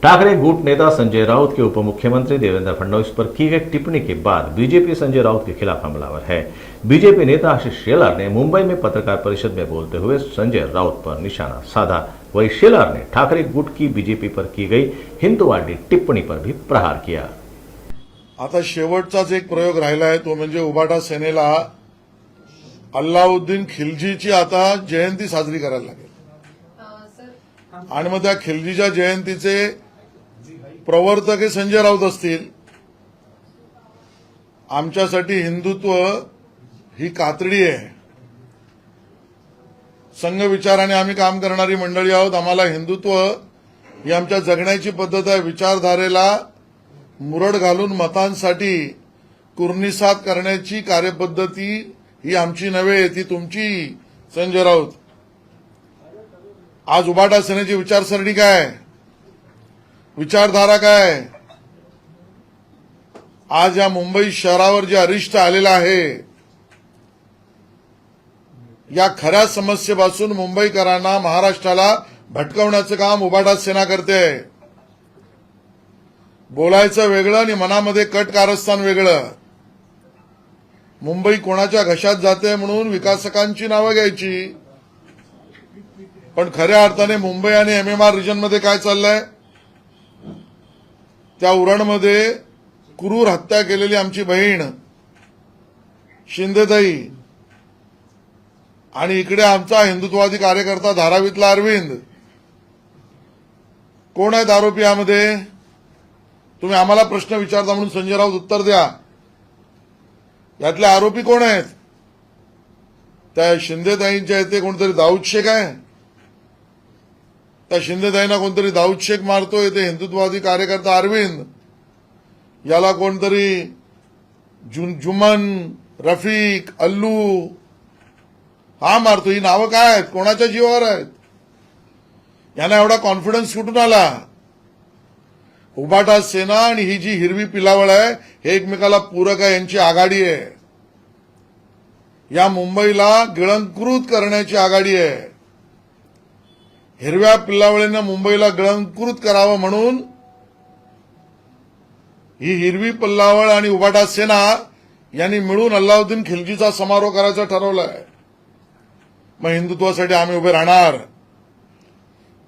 ठाकरे गुट नेता संजय राउत के उप मुख्यमंत्री देवेंद्र फडणवीस पर की गई टिप्पणी के बाद बीजेपी संजय राउत के खिलाफ हमलावर है। बीजेपी नेता आशीष शेलार ने मुंबई में पत्रकार परिषद में बोलते हुए संजय राउत पर निशाना साधा। वहीं शेलार ने ठाकरे गुट की बीजेपी पर की गई हिंदुवादी टिप्पणी पर भी प्रहार किया। आता शेवटचाच एक प्रयोग राहिला आहे, तो म्हणजे उबाटा सेनेला अल्लाउद्दीन खिलजीची आता जयंती साजरी करायला लागेल आणि मग त्या खिलजीच्या जयंतीचे प्रवर्तक हे संजय राऊत असतील। आमच्यासाठी हिंदुत्व ही कातडी आहे। संघ विचाराने आम्ही काम करणारी मंडळी आहोत। आम्हाला हिंदुत्व ही आमच्या जगण्याची पद्धत आहे। विचारधारेला मुरड घालून मतांसाठी कुर्निसात करण्याची कार्यपद्धती ही आमची नव्हे, ती तुमची संजय राऊत। आज उबाटा सेनेची विचारसरणी काय, विचारधारा काय? आज या मुंबई शहरावर जे अरिष्ट आलेलं आहे, या खऱ्या समस्येपासून मुंबईकरांना महाराष्ट्राला भटकवण्याचं काम उबाटा सेना करते। बोलायचं वेगळं आणि मनामध्ये कट कारस्थान वेगळं। मुंबई कोणाच्या घशात जाते म्हणून विकासकांची नावं घ्यायची, पण खऱ्या अर्थाने मुंबई आणि एमएमआर रिजन मध्ये काय चाललंय? त्या उरणमध्ये क्रूर हत्या केलेली आमची बहीण शिंदेताई आणि इकडे आमचा हिंदुत्ववादी कार्यकर्ता धारावीतला अरविंद, कोण आहेत आरोपी यामध्ये? तुम्ही आम्हाला प्रश्न विचारता म्हणून संजय राऊत उत्तर द्या। यातले आरोपी कोण आहेत? त्या शिंदेताईंच्या इथे कोणतरी दाऊद शेख आहे। त्या शिंदेताईंना कोणतरी दाऊद शेख मारतोय, ते हिंदुत्ववादी कार्यकर्ता अरविंद, याला कोणतरी जुमन, रफीक, अल्लू हा मारतो। ही नावं काय आहेत? कोणाच्या जीवावर आहेत? यांना एवढा कॉन्फिडन्स कुठून आला? उबाटा सेना आणि ही जी हिरवी पिलावळ आहे हे एकमेकाला पूरक आहे, यांची आघाडी आहे। या मुंबईला गिळंकृत करण्याची आघाडी आहे। हिरव्या पिल्लावळीनं मुंबईला गिळंकृत करावं म्हणून ही हिरवी पिल्लावळ आणि उबाटा सेना यांनी मिळून अल्लाउद्दीन खिलजीचा समारोह करायचं ठरवलंय। मग हिंदुत्वासाठी आम्ही उभे राहणार।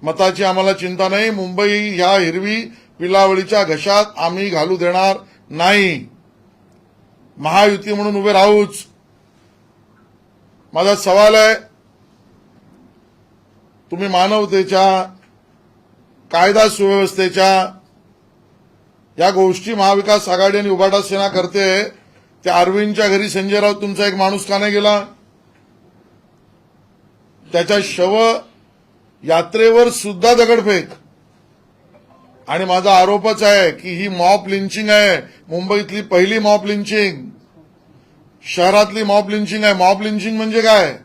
मताची आम्हाला चिंता नाही। मुंबई ह्या हिरवी पिलावळीच्या घशात आम्ही घालू देणार नाही। महायुती म्हणून उभे राहूच। माझा सवाल आहे, तुम्ही मानवतेच्या, कायदा सुव्यवस्थेच्या या गोष्टी महाविकास आघाडी आणि उबाटा सेना करते, त्या अरविंदच्या घरी संजय राऊत तुमचा एक माणूस का नाही गेला? त्याच्या शव यात्रेवर सुद्धा दगडफेक। आणि माझा आरोपच आहे की ही मॉब लिंचिंग आहे, मुंबईतली पहिली मॉब लिंचिंग, शहरातली मॉब लिंचिंग आहे। मॉब लिंचिंग म्हणजे काय?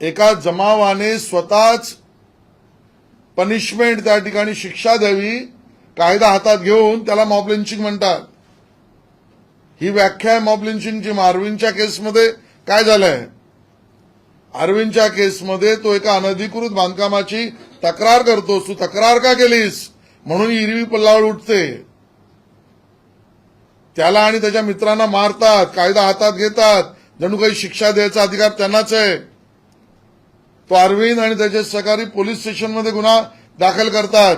एका जमावाने स्वतःच पनिशमेंट, त्या ठिकाणी शिक्षा द्यावी, कायदा हातात घेऊन, त्याला मॉब लिंचिंग म्हणतात। ही व्याख्या आहे मॉब लिंचिंगची। अरविंदच्या केसमध्ये काय झालंय? अरविंदच्या केसमध्ये तो एका अनधिकृत बांधकामाची तक्रार करतो। तू तक्रार का केलीस म्हणून हिरवी पल्लावळ उठते। त्याला आणि त्याच्या मित्रांना मारतात, कायदा हातात घेतात, जणू काही शिक्षा द्यायचा अधिकार त्यांनाच आहे। तो अरविंद आणि त्याचे सहकारी पोलीस स्टेशनमध्ये गुन्हा दाखल करतात।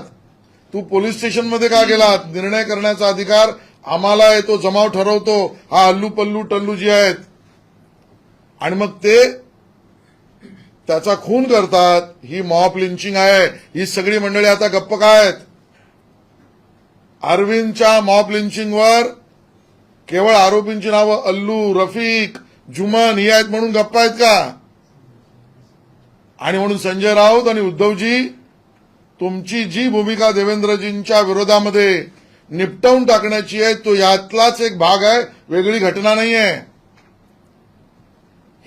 तू पोलीस स्टेशनमध्ये का गेला? निर्णय करण्याचा अधिकार आम्हाला आहे, तो जमाव ठरवतो, हा अल्लू पल्लू टल्लू जी आहेत, आणि मग ते त्याचा खून करतात। ही मॉब लिंचिंग आहे। ही सगळी मंडळी आता गप्प काय आहेत? अरविंदच्या मॉब लिंचिंगवर केवळ आरोपींची नावं अल्लू, रफीक, जुमन ही आहेत म्हणून गप्प आहेत का? आणि म्हणून संजय राऊत आणि उद्धवजी, तुमची जी भूमिका देवेंद्रजींच्या विरोधामध्ये निपटवून टाकण्याची आहे, तो यातलाच एक भाग आहे, वेगळी घटना नाहीये।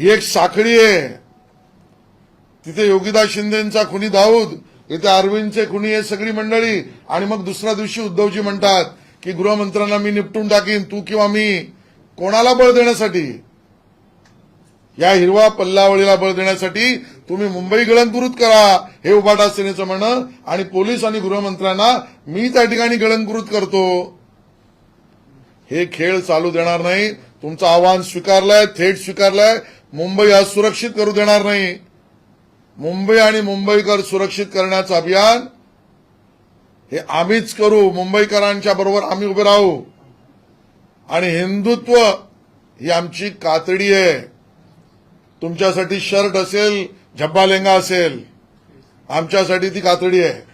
ही एक साखळी आहे। तिथे योगीदास शिंदेचा खुनी दाऊद, इथे अरविंदचे खुनी, हे सगळी मंडळी, आणि मग दुसऱ्या दिवशी उद्धवजी म्हणतात की गृहमंत्र्यांना मी निपटून टाकीन, तू किंवा मी। कोणाला बळ देण्यासाठी? या हिरवा पल्लावळीला बळ देण्यासाठी तुम्ही मुंबई गिळंकृत करा, हे उभाटा सेनेचं म्हणणं, आणि पोलीस आणि गृहमंत्र्यांना मी त्या ठिकाणी गिळंकृत करतो, हे खेळ चालू देणार नाही. तुमचं आव्हान स्वीकारलंय, थेट स्वीकारलंय. मुंबई आज सुरक्षित करू देणार नाही. मुंबई आणि मुंबईकर सुरक्षित करण्याचं अभियान हे आम्हीच करू. मुंबईकरांच्या बरोबर आम्ही उभे राहू. आणि हिंदुत्व ही आमची कातडी आहे. तुमच्यासाठी शर्ट असेल, झब्बा लेंगा असेल, आमच्यासाठी ती कातडी आहे.